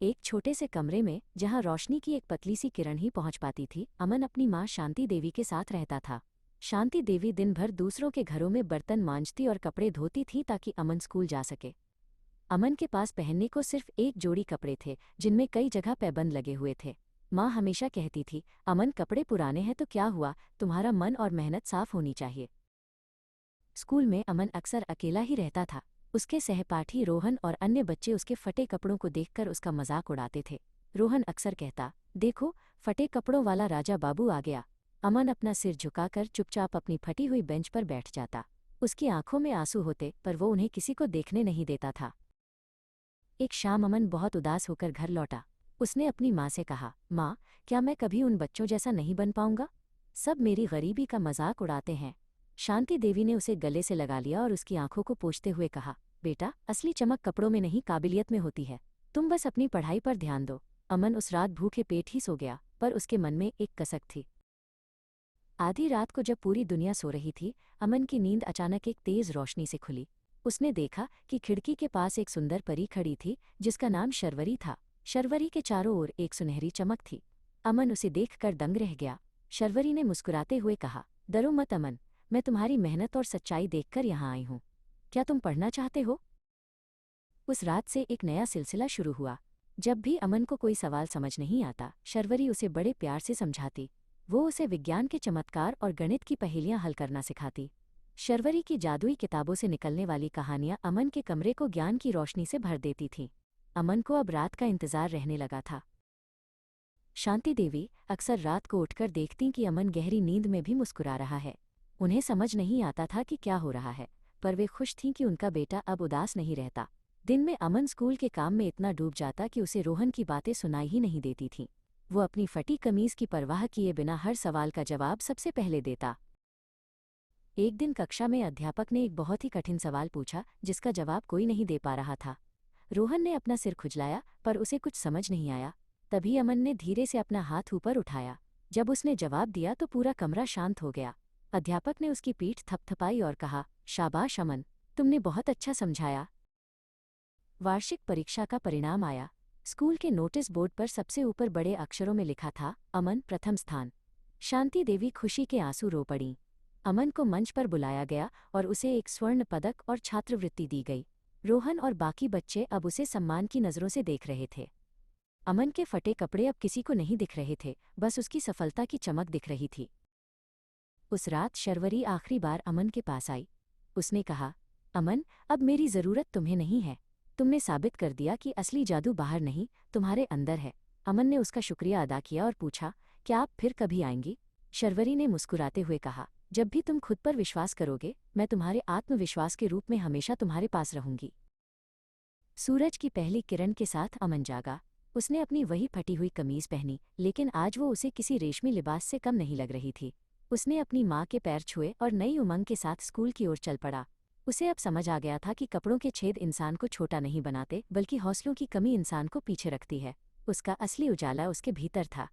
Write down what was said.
एक छोटे से कमरे में जहां रोशनी की एक पतली सी किरण ही पहुंच पाती थी, अमन अपनी मां शांति देवी के साथ रहता था। शांति देवी दिन भर दूसरों के घरों में बर्तन मांजती और कपड़े धोती थी ताकि अमन स्कूल जा सके। अमन के पास पहनने को सिर्फ एक जोड़ी कपड़े थे जिनमें कई जगह पैबंद लगे हुए थे। माँ हमेशा कहती थी, अमन कपड़े पुराने हैं तो क्या हुआ, तुम्हारा मन और मेहनत साफ होनी चाहिए। स्कूल में अमन अक्सर अकेला ही रहता था। उसके सहपाठी रोहन और अन्य बच्चे उसके फटे कपड़ों को देखकर उसका मजाक उड़ाते थे। रोहन अक्सर कहता, देखो फटे कपड़ों वाला राजा बाबू आ गया। अमन अपना सिर झुकाकर चुपचाप अपनी फटी हुई बेंच पर बैठ जाता। उसकी आंखों में आंसू होते पर वो उन्हें किसी को देखने नहीं देता था। एक शाम अमन बहुत उदास होकर घर लौटा। उसने अपनी माँ से कहा, माँ, क्या मैं कभी उन बच्चों जैसा नहीं बन पाऊंगा? सब मेरी गरीबी का मजाक उड़ाते हैं। शांति देवी ने उसे गले से लगा लिया और उसकी आंखों को पोंछते हुए कहा, बेटा, असली चमक कपड़ों में नहीं काबिलियत में होती है। तुम बस अपनी पढ़ाई पर ध्यान दो। अमन उस रात भूखे पेट ही सो गया, पर उसके मन में एक कसक थी। आधी रात को जब पूरी दुनिया सो रही थी, अमन की नींद अचानक एक तेज रोशनी से खुली। उसने देखा कि खिड़की के पास एक सुंदर परी खड़ी थी जिसका नाम शर्वरी था। शर्वरी के चारों ओर एक सुनहरी चमक थी। अमन उसे देखकर दंग रह गया। शर्वरी ने मुस्कुराते हुए कहा, डरो मत अमन, मैं तुम्हारी मेहनत और सच्चाई देखकर यहाँ आई हूँ। क्या तुम पढ़ना चाहते हो? उस रात से एक नया सिलसिला शुरू हुआ। जब भी अमन को कोई सवाल समझ नहीं आता, शर्वरी उसे बड़े प्यार से समझाती। वो उसे विज्ञान के चमत्कार और गणित की पहेलियां हल करना सिखाती। शर्वरी की जादुई किताबों से निकलने वाली कहानियां अमन के कमरे को ज्ञान की रोशनी से भर देती थीं। अमन को अब रात का इंतजार रहने लगा था। शांति देवी अक्सर रात को उठकर देखती कि अमन गहरी नींद में भी मुस्कुरा रहा है। उन्हें समझ नहीं आता था कि क्या हो रहा है, पर वे खुश थीं कि उनका बेटा अब उदास नहीं रहता। दिन में अमन स्कूल के काम में इतना डूब जाता कि उसे रोहन की बातें सुनाई ही नहीं देती थीं। वो अपनी फटी कमीज की परवाह किए बिना हर सवाल का जवाब सबसे पहले देता। एक दिन कक्षा में अध्यापक ने एक बहुत ही कठिन सवाल पूछा जिसका जवाब कोई नहीं दे पा रहा था। रोहन ने अपना सिर खुजलाया पर उसे कुछ समझ नहीं आया। तभी अमन ने धीरे से अपना हाथ ऊपर उठाया। जब उसने जवाब दिया तो पूरा कमरा शांत हो गया। अध्यापक ने उसकी पीठ थपथपाई और कहा, शाबाश अमन, तुमने बहुत अच्छा समझाया। वार्षिक परीक्षा का परिणाम आया। स्कूल के नोटिस बोर्ड पर सबसे ऊपर बड़े अक्षरों में लिखा था, अमन प्रथम स्थान। शांति देवी खुशी के आंसू रो पड़ीं। अमन को मंच पर बुलाया गया और उसे एक स्वर्ण पदक और छात्रवृत्ति दी गई। रोहन और बाकी बच्चे अब उसे सम्मान की नज़रों से देख रहे थे। अमन के फटे कपड़े अब किसी को नहीं दिख रहे थे, बस उसकी सफलता की चमक दिख रही थी। उस रात शर्वरी आखिरी बार अमन के पास आई। उसने कहा, अमन, अब मेरी ज़रूरत तुम्हें नहीं है। तुमने साबित कर दिया कि असली जादू बाहर नहीं, तुम्हारे अंदर है। अमन ने उसका शुक्रिया अदा किया और पूछा, क्या आप फिर कभी आएंगी? शर्वरी ने मुस्कुराते हुए कहा, जब भी तुम खुद पर विश्वास करोगे, मैं तुम्हारे आत्मविश्वास के रूप में हमेशा तुम्हारे पास रहूंगी। सूरज की पहली किरण के साथ अमन जागा। उसने अपनी वही फटी हुई कमीज पहनी, लेकिन आज वो उसे किसी रेशमी लिबास से कम नहीं लग रही थी। उसने अपनी माँ के पैर छुए और नई उमंग के साथ स्कूल की ओर चल पड़ा। उसे अब समझ आ गया था कि कपड़ों के छेद इंसान को छोटा नहीं बनाते, बल्कि हौसलों की कमी इंसान को पीछे रखती है। उसका असली उजाला उसके भीतर था।